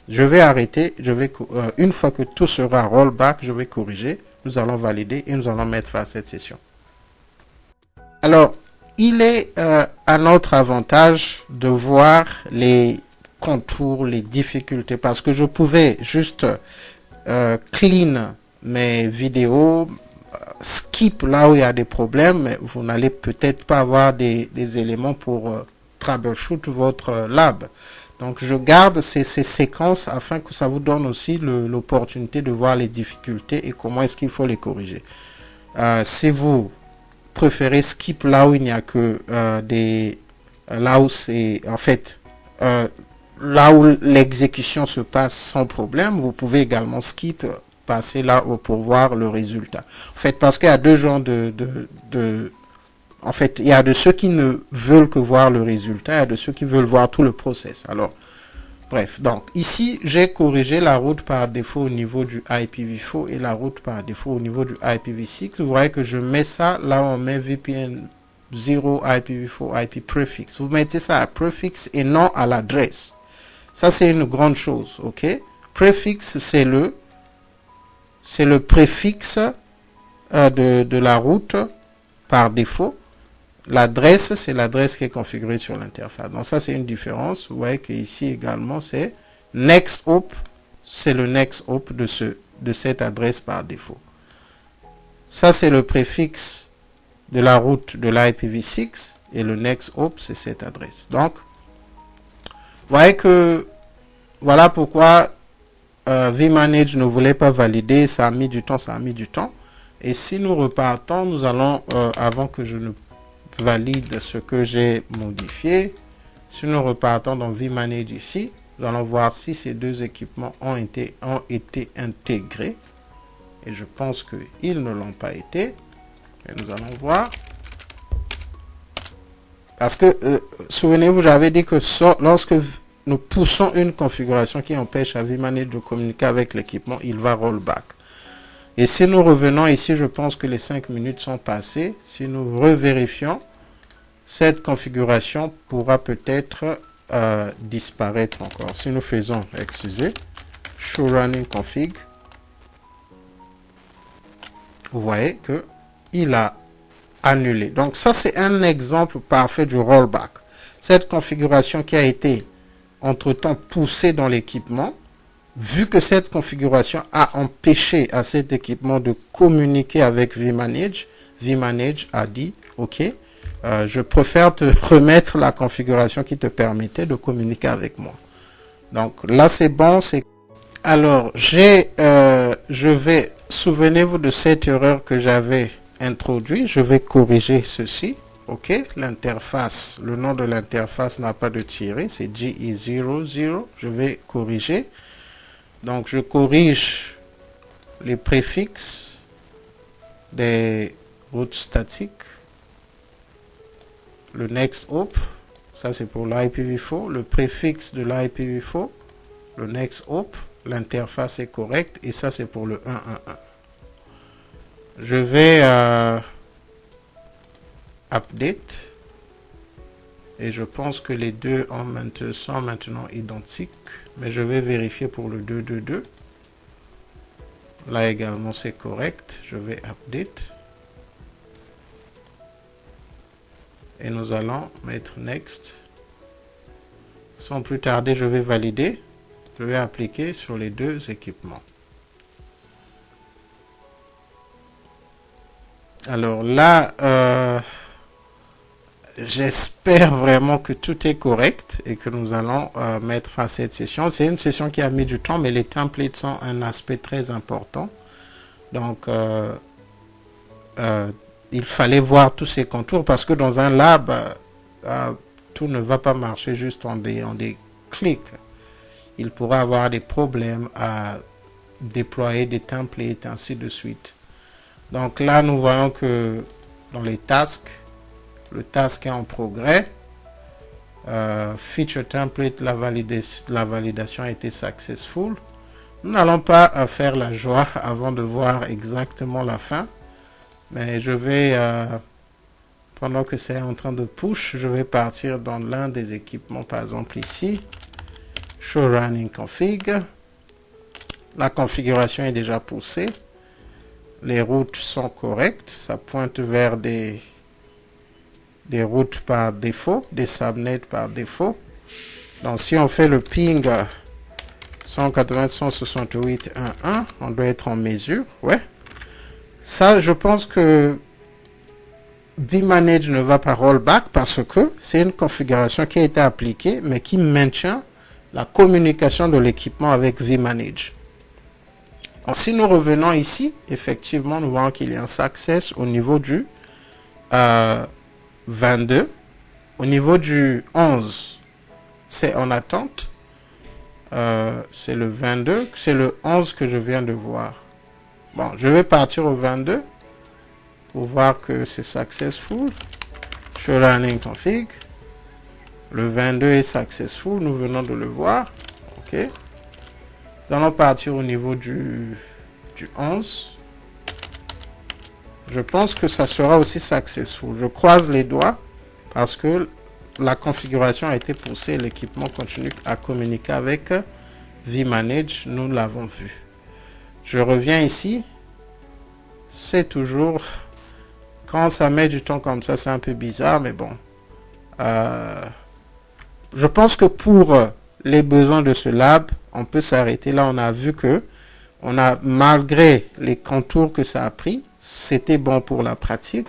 [SPEAKER 1] Je vais arrêter, une fois que tout sera rollback, je vais corriger, nous allons valider et nous allons mettre fin à cette session. Alors, il est à notre avantage de voir les contours, les difficultés, parce que je pouvais juste clean mes vidéos, skip là où il y a des problèmes, mais vous n'allez peut-être pas avoir des éléments pour troubleshoot votre lab. Donc, je garde ces séquences afin que ça vous donne aussi l'opportunité de voir les difficultés et comment est-ce qu'il faut les corriger. Si vous préférez skip là où il n'y a que là où c'est en fait là où l'exécution se passe sans problème, vous pouvez également skip, passer là pour voir le résultat. En fait, parce qu'il y a deux genres en fait, il y a de ceux qui ne veulent que voir le résultat, il y a de ceux qui veulent voir tout le process. Alors, bref, donc ici, j'ai corrigé la route par défaut au niveau du IPv4 et la route par défaut au niveau du IPv6. Vous voyez que je mets ça là où on met VPN 0, IPv4, IP prefix. Vous mettez ça à prefix et non à l'adresse. Ça, c'est une grande chose, ok? Prefix, c'est le préfixe de la route par défaut. L'adresse, c'est l'adresse qui est configurée sur l'interface. Donc ça, c'est une différence. Vous voyez qu'ici également, c'est next hop, c'est le next hop de cette adresse par défaut. Ça, c'est le préfixe de la route de l'IPv6 et le next hop, c'est cette adresse. Donc, vous voyez que voilà pourquoi vManage ne voulait pas valider. Ça a mis du temps, Et si nous repartons, nous allons, avant que je ne valide ce que j'ai modifié, si nous repartons dans vManage ici, nous allons voir si ces deux équipements ont été intégrés. Et je pense qu'ils ne l'ont pas été. Et nous allons voir. Parce que, souvenez-vous, j'avais dit que lorsque nous poussons une configuration qui empêche à vManage de communiquer avec l'équipement, il va rollback. Et si nous revenons ici, je pense que les 5 minutes sont passées. Si nous revérifions, cette configuration pourra peut-être disparaître encore. Si nous faisons, excusez, show running config, vous voyez que il a annulé. Donc ça, c'est un exemple parfait du rollback. Cette configuration qui a été entre-temps poussée dans l'équipement, vu que cette configuration a empêché à cet équipement de communiquer avec vManage, vManage a dit, OK, je préfère te remettre la configuration qui te permettait de communiquer avec moi. Donc là, c'est bon. Alors, souvenez-vous de cette erreur que j'avais introduite. Je vais corriger ceci. OK, l'interface, le nom de l'interface n'a pas de tiret, c'est GE00. Je vais corriger. Donc, je corrige les préfixes des routes statiques. Le next hop, ça c'est pour l'IPv4. Le préfixe de l'IPv4, le next hop, l'interface est correcte. Et ça c'est pour le 111. Je vais update. Et je pense que les deux sont maintenant identiques. Mais je vais vérifier pour le 222. Là également c'est correct. Je vais update. Et nous allons mettre next. Sans plus tarder, je vais valider. Je vais appliquer sur les deux équipements. Alors là, j'espère vraiment que tout est correct et que nous allons mettre fin à cette session. C'est une session qui a mis du temps, mais les templates sont un aspect très important. Donc, il fallait voir tous ces contours parce que dans un lab, tout ne va pas marcher juste en des clics. Il pourra avoir des problèmes à déployer des templates, ainsi de suite. Donc là, nous voyons que dans les tasks, le task est en progrès. Feature template, la validation a été successful. Nous n'allons pas faire la joie avant de voir exactement la fin. Mais je vais, pendant que c'est en train de push, je vais partir dans l'un des équipements, par exemple ici. Show running config. La configuration est déjà poussée. Les routes sont correctes. Ça pointe vers des routes par défaut, des subnets par défaut. Donc si on fait le ping 180.168.1.1, on doit être en mesure. Ouais. Ça, je pense que vManage ne va pas rollback parce que c'est une configuration qui a été appliquée, mais qui maintient la communication de l'équipement avec vManage. Donc, si nous revenons ici, effectivement, nous voyons qu'il y a un success au niveau du 22. Au niveau du 11, c'est en attente. C'est le 22. C'est le 11 que je viens de voir. Bon, je vais partir au 22 pour voir que c'est successful. Show running config. Le 22 est successful. Nous venons de le voir. OK. Nous allons partir au niveau du 11. Je pense que ça sera aussi successful. Je croise les doigts parce que la configuration a été poussée. L'équipement continue à communiquer avec vManage. Nous l'avons vu. Je reviens ici. C'est toujours... Quand ça met du temps comme ça, c'est un peu bizarre, mais bon. Je pense que pour les besoins de ce lab, on peut s'arrêter là. On a vu que malgré les contours que ça a pris, c'était bon pour la pratique.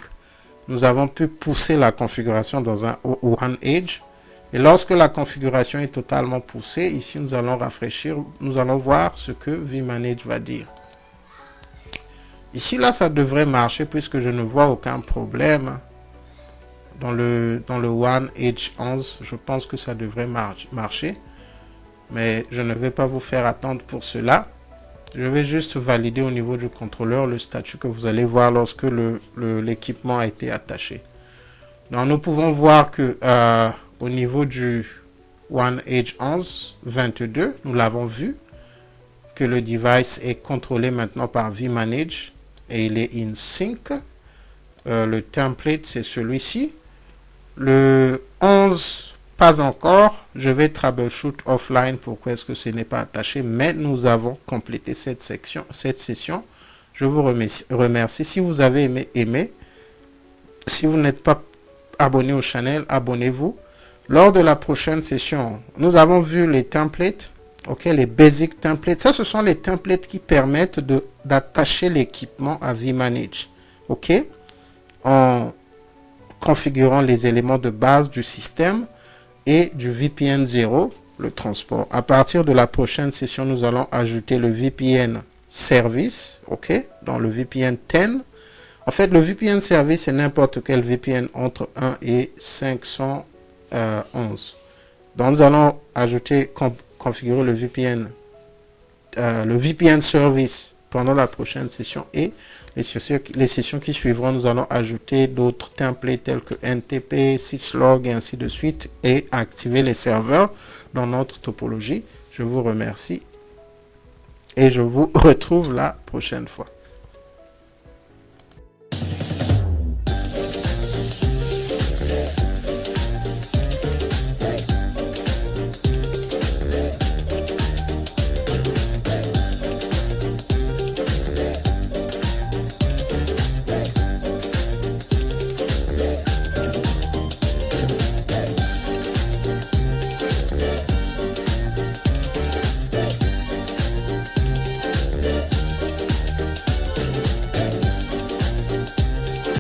[SPEAKER 1] Nous avons pu pousser la configuration dans un OneEdge. Et lorsque la configuration est totalement poussée, ici nous allons rafraîchir, nous allons voir ce que vManage va dire. Ici, là, ça devrait marcher puisque je ne vois aucun problème. Dans le OneEdge 11, je pense que ça devrait marcher. Mais je ne vais pas vous faire attendre pour cela. Je vais juste valider au niveau du contrôleur le statut que vous allez voir lorsque l'équipement a été attaché. Donc, nous pouvons voir que au niveau du OneEdge 11, 22, nous l'avons vu, que le device est contrôlé maintenant par vManage. Et il est in sync. Le template, c'est celui-ci. Le 11, pas encore. Je vais troubleshoot offline. Pourquoi est-ce que ce n'est pas attaché? Mais nous avons complété cette session. Je vous remercie. Si vous avez aimé. Si vous n'êtes pas abonné au channel, abonnez-vous. Lors de la prochaine session, nous avons vu les templates. OK, les basic templates. Ça, ce sont les templates qui permettent d'attacher l'équipement à vManage. OK, en configurant les éléments de base du système et du VPN 0, le transport. À partir de la prochaine session, nous allons ajouter le VPN service. OK, dans le VPN 10. En fait, le VPN service, c'est n'importe quel VPN entre 1 et 511. Donc, nous allons ajouter, configurer le VPN service pendant la prochaine session et les sessions qui suivront, nous allons ajouter d'autres templates tels que NTP, syslog et ainsi de suite et activer les serveurs dans notre topologie. Je vous remercie et je vous retrouve la prochaine fois.